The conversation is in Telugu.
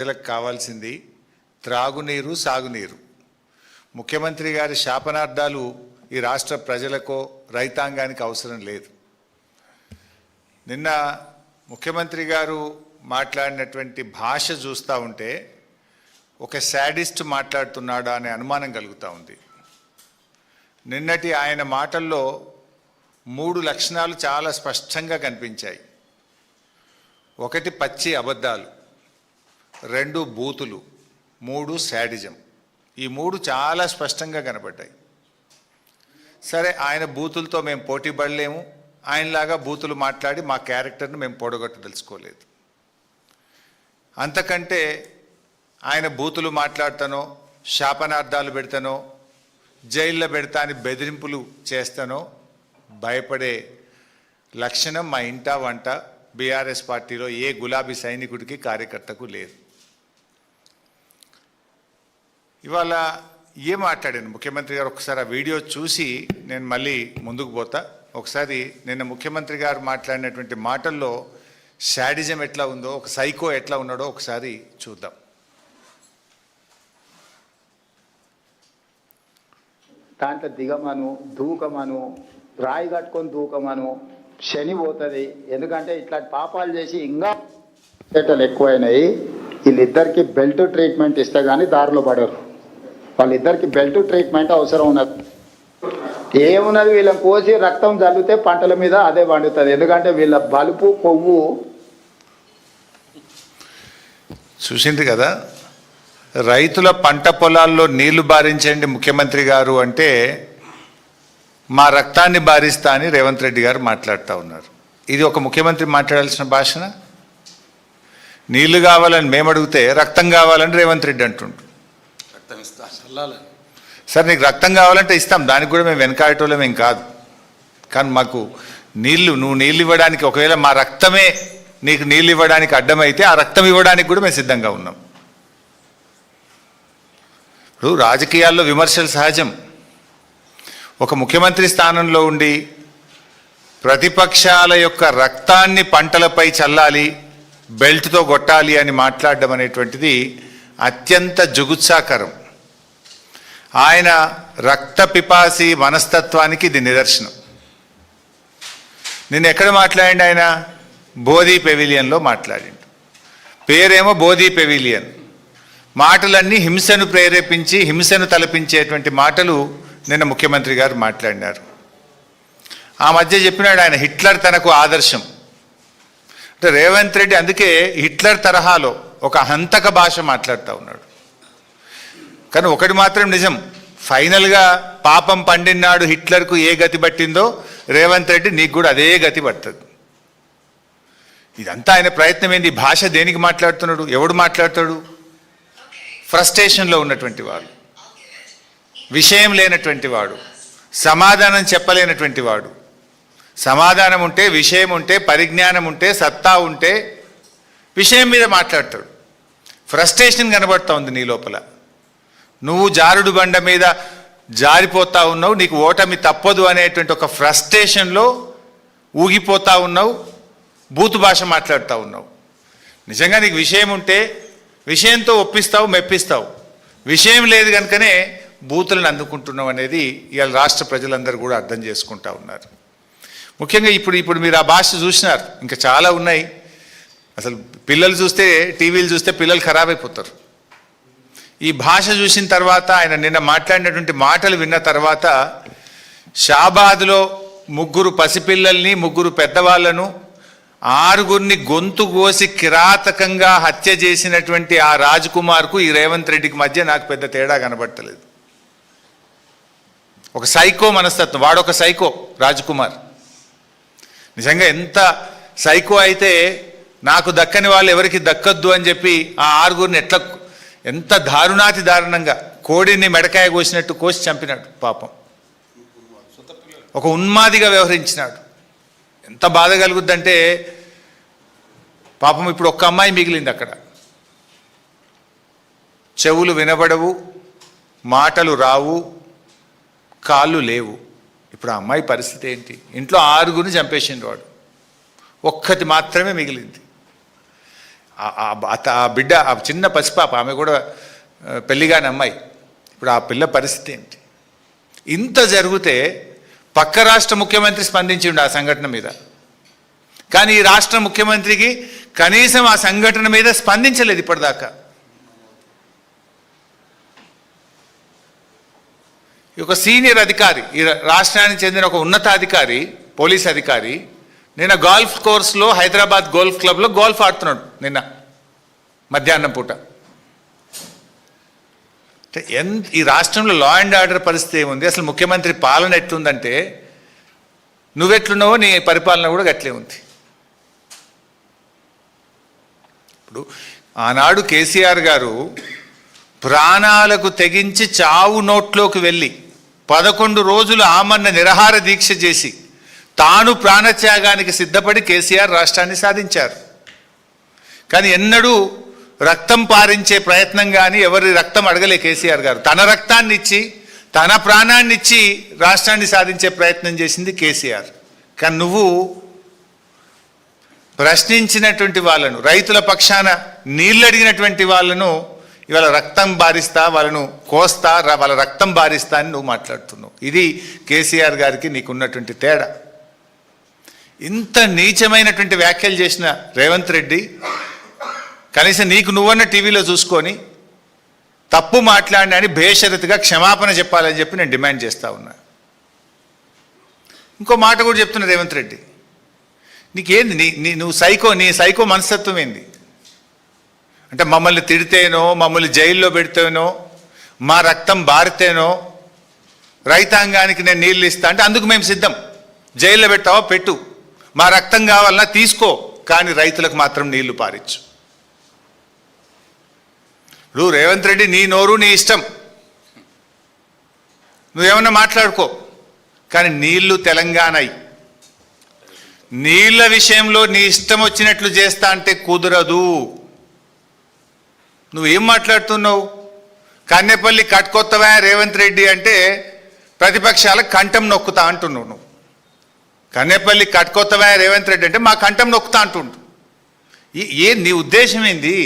ప్రజలకు కావాల్సింది త్రాగునీరు, సాగునీరు. ముఖ్యమంత్రి గారి శాపనార్థాలు ఈ రాష్ట్ర ప్రజలకో రైతాంగానికి అవసరం లేదు. నిన్న ముఖ్యమంత్రి గారు మాట్లాడినటువంటి భాష చూస్తూ ఉంటే ఒక శాడిస్ట్ మాట్లాడుతున్నాడా అనే అనుమానం కలుగుతూ ఉంది. నిన్నటి ఆయన మాటల్లో 3 లక్షణాలు చాలా స్పష్టంగా కనిపించాయి. 1 పచ్చి అబద్ధాలు, 2 బూతులు, 3 శాడిజం. ఈ 3 చాలా స్పష్టంగా కనబడ్డాయి. సరే, ఆయన బూతులతో మేము పోటీ పడలేము, ఆయనలాగా బూతులు మాట్లాడి మా క్యారెక్టర్ను మేము పొడగొట్టదలుచుకోలేదు. అంతకంటే ఆయన బూతులు మాట్లాడతానో, శాపనార్థాలు పెడతానో, జైల్లో పెడతా అని బెదిరింపులు చేస్తానో భయపడే లక్షణం మా ఇంటా వంట బీఆర్ఎస్ పార్టీలో ఏ గులాబీ సైనికుడికి, కార్యకర్తకు లేదు. ఇవాళ ఏం మాట్లాడాను ముఖ్యమంత్రి గారు, ఒకసారి ఆ వీడియో చూసి నేను మళ్ళీ ముందుకు పోతా. ఒకసారి నిన్న ముఖ్యమంత్రి గారు మాట్లాడినటువంటి మాటల్లో శాడిజం ఎట్లా ఉందో, ఒక సైకో ఎట్లా ఉన్నాడో ఒకసారి చూద్దాం. దాంట్లో దిగమను, దూకమను, రాయి కట్టుకొని దూకమను, శని పోతుంది. ఎందుకంటే ఇట్లాంటి పాపాలు చేసి ఇంకా ఎక్కువైనాయి. వీళ్ళిద్దరికి బెల్ట్ ట్రీట్మెంట్ ఇస్తే కానీ దారిలో పడరు. వాళ్ళిద్దరికి బెల్ట్ ట్రీట్మెంట్ అవసరం ఉన్నది. ఏమున్నది, వీళ్ళని కోసి రక్తం జల్లితే పంటల మీద అదే పండుతుంది. ఎందుకంటే వీళ్ళ బలుపు, కొవ్వు. చూసింది కదా, రైతుల పంట పొలాల్లో నీళ్లు బారించండి ముఖ్యమంత్రి గారు అంటే మా రక్తాన్ని బారిస్తా అని రేవంత్ రెడ్డి గారు మాట్లాడుతూ ఉన్నారు. ఇది ఒక ముఖ్యమంత్రి మాట్లాడాల్సిన భాషన? నీళ్లు కావాలని మేము అడిగితే రక్తం కావాలని రేవంత్ రెడ్డి అంటుండు. సరే, నీకు రక్తం కావాలంటే ఇస్తాం, దానికి కూడా మేము వెనకాడటోళ్ళం ఏం కాదు. కానీ మాకు నువ్వు నీళ్ళు ఇవ్వడానికి, ఒకవేళ మా రక్తమే నీకు నీళ్ళు ఇవ్వడానికి అడ్డమైతే ఆ రక్తం ఇవ్వడానికి కూడా మేము సిద్ధంగా ఉన్నాం. ఇప్పుడు రాజకీయాల్లో విమర్శలు సహజం. ఒక ముఖ్యమంత్రి స్థానంలో ఉండి ప్రతిపక్షాల యొక్క రక్తాన్ని పంటలపై చల్లాలి, బెల్ట్తో కొట్టాలి అని మాట్లాడడం అనేటువంటిది అత్యంత జుగుత్సాకరం. ఆయన రక్త పిపాసి మనస్తత్వానికి ఇది నిదర్శనం. నిన్న ఎక్కడ మాట్లాడిండు ఆయన? బోధి పెవిలియన్లో మాట్లాడిండు. పేరేమో బోధి పెవిలియన్. మాటలన్నీ హింసను ప్రేరేపించి, హింసను తలపించేటువంటి మాటలు నిన్న ముఖ్యమంత్రి గారు మాట్లాడినారు. ఆ మధ్య చెప్పినాడు ఆయన హిట్లర్ తనకు ఆదర్శం అంటే. రేవంత్ రెడ్డి అందుకే హిట్లర్ తరహాలో ఒక హంతక భాష మాట్లాడుతూ ఉన్నాడు. కానీ ఒకటి మాత్రం నిజం, ఫైనల్గా పాపం పండినాడు హిట్లర్కు ఏ గతి పట్టిందో రేవంత్ రెడ్డి నీకు కూడా అదే గతి పడుతుంది. ఇదంతా ఆయన ప్రయత్నం ఏంది? భాష దేనికి మాట్లాడుతున్నాడు? ఎవడు మాట్లాడతాడు? ఫ్రస్ట్రేషన్లో ఉన్నటువంటి వాడు, విషయం లేనటువంటి వాడు, సమాధానం చెప్పలేనటువంటి వాడు. సమాధానం ఉంటే, విషయం ఉంటే, పరిజ్ఞానం ఉంటే, సత్తా ఉంటే విషయం మీద మాట్లాడతాడు. ఫ్రస్ట్రేషన్ కనబడుతూ ఉంది నీ లోపల. నువ్వు జారుడు బండ మీద జారిపోతా ఉన్నావు, నీకు ఓటమి తప్పదు అనేటువంటి ఒక ఫ్రస్ట్రేషన్లో ఊగిపోతా ఉన్నావు, బూతు భాష మాట్లాడుతూ ఉన్నావు. నిజంగా నీకు విషయం ఉంటే విషయంతో ఒప్పిస్తావు, మెప్పిస్తావు. విషయం లేదు కనుకనే బూతులను అందుకుంటున్నావు అనేది ఇవాళ రాష్ట్ర ప్రజలందరూ కూడా అర్థం చేసుకుంటా ఉన్నారు. ముఖ్యంగా ఇప్పుడు మీరు ఆ భాష చూసినారు, ఇంకా చాలా ఉన్నాయి. అసలు పిల్లలు చూస్తే, టీవీలు చూస్తే పిల్లలు ఖరాబ్ అయిపోతారు. ఈ భాష చూసిన తర్వాత, ఆయన నిన్న మాట్లాడినటువంటి మాటలు విన్న తర్వాత, షాబాద్లో 3 పసిపిల్లల్ని, 3 పెద్దవాళ్లను, 6గురిని గొంతు కోసి కిరాతకంగా హత్య చేసినటువంటి ఆ రాజ్ కుమార్కు ఈ రేవంత్ రెడ్డికి మధ్య నాకు పెద్ద తేడా కనబడతలేదు. ఒక సైకో మనస్తత్వం, వాడొక సైకో రాజ్ కుమార్. నిజంగా ఎంత సైకో అయితే నాకు దక్కని వాళ్ళు ఎవరికి దక్కద్దు అని చెప్పి ఆ 6గురిని ఎంత దారుణాతి దారుణంగా కోడిని మెడకాయ కోసినట్టు కోసి చంపినాడు. పాపం ఒక ఉన్మాదిగా వ్యవహరించినాడు. ఎంత బాధ కలుగుద్దంటే, పాపం ఇప్పుడు ఒక్క అమ్మాయి మిగిలింది అక్కడ. చెవులు వినబడవు, మాటలు రావు, కాళ్ళు లేవు. ఇప్పుడు ఆ అమ్మాయి పరిస్థితి ఏంటి? ఇంట్లో 6గురిని చంపేసిండు వాడు, ఒక్కటి మాత్రమే మిగిలింది. ఆ బిడ్డ, ఆ చిన్న పసిపాప, ఆమె కూడా పెళ్లిగాని అమ్మాయి. ఇప్పుడు ఆ పిల్ల పరిస్థితి ఏంటి? ఇంత జరిగితే పక్క రాష్ట్ర ముఖ్యమంత్రి స్పందించిండు ఆ సంఘటన మీద, కానీ ఈ రాష్ట్ర ముఖ్యమంత్రికి కనీసం ఆ సంఘటన మీద స్పందించలేదు ఇప్పటిదాకా. ఒక సీనియర్ అధికారి, ఈ రాష్ట్రానికి చెందిన ఒక ఉన్నతాధికారి, పోలీస్ అధికారి నిన్న గోల్ఫ్ కోర్స్లో హైదరాబాద్ గోల్ఫ్ క్లబ్లో గోల్ఫ్ ఆడుతున్నాడు నిన్న మధ్యాహ్నం పూట. ఈ రాష్ట్రంలో లా అండ్ ఆర్డర్ పరిస్థితి ఏముంది? అసలు ముఖ్యమంత్రి పాలన ఎట్లుందంటే నువ్వెట్లున్నావో నీ పరిపాలన కూడా గట్లే ఉంది. ఇప్పుడు ఆనాడు కేసీఆర్ గారు ప్రాణాలకు తెగించి చావు నోట్లోకి వెళ్ళి 11 రోజులు ఆమరణ నిరాహార దీక్ష చేసి తాను ప్రాణత్యాగానికి సిద్ధపడి కేసీఆర్ రాష్ట్రాన్ని సాధించారు. కానీ ఎన్నడూ రక్తం పారించే ప్రయత్నం కానీ ఎవరి రక్తం అడగలే కేసీఆర్ గారు. తన రక్తాన్ని ఇచ్చి తన ప్రాణాన్ని ఇచ్చి రాష్ట్రాన్ని సాధించే ప్రయత్నం చేసింది కేసీఆర్. కానీ నువ్వు ప్రశ్నించినటువంటి వాళ్ళను, రైతుల పక్షాన నీళ్ళు అడిగినటువంటి వాళ్ళను ఇవాళ రక్తం బారిస్తా, వాళ్ళను కోస్తా, వాళ్ళ రక్తం బారిస్తా అని నువ్వు మాట్లాడుతున్నావు. ఇది కేసీఆర్ గారికి నీకున్నటువంటి తేడా. ఇంత నీచమైనటువంటి వ్యాఖ్యలు చేసిన రేవంత్ రెడ్డి కనీసం నీకు నువ్వన్న టీవీలో చూసుకొని తప్పు మాట్లాడినా అని బేషరతుగా క్షమాపణ చెప్పాలని చెప్పి నేను డిమాండ్ చేస్తూ ఉన్నా. ఇంకో మాట కూడా చెప్తున్నా రేవంత్ రెడ్డి, నీకేంది నువ్వు నీ సైకో మనస్తత్వం ఏంది? అంటే మమ్మల్ని తిడితేనో, మమ్మల్ని జైల్లో పెడితేనో, మా రక్తం బారితేనో రైతాంగానికి నేను నీళ్ళు ఇస్తా అంటే అందుకు మేము సిద్ధం. జైల్లో పెట్టావా పెట్టు, మా రక్తం కావాలన్నా తీసుకో, కానీ రైతులకు మాత్రం నీళ్లు పారించు. ఇప్పుడు రేవంత్ రెడ్డి నీ నోరు నీ ఇష్టం, నువ్వేమన్నా మాట్లాడుకో, కానీ నీళ్లు తెలంగాణయి. నీళ్ల విషయంలో నీ ఇష్టం వచ్చినట్లు చేస్తా అంటే కుదరదు. నువ్వేం మాట్లాడుతున్నావు? కన్నెపల్లి కట్టుకొత్తవా రేవంత్ రెడ్డి అంటే ప్రతిపక్షాలకు కంఠం నొక్కుతా అంటున్నావు నువ్వు. కన్నెపల్లి కట్టుకొత్తవా రేవంత్ రెడ్డి అంటే మా కంఠం నొక్కుతా అంటుండు. నీ ఉద్దేశం ఏంది?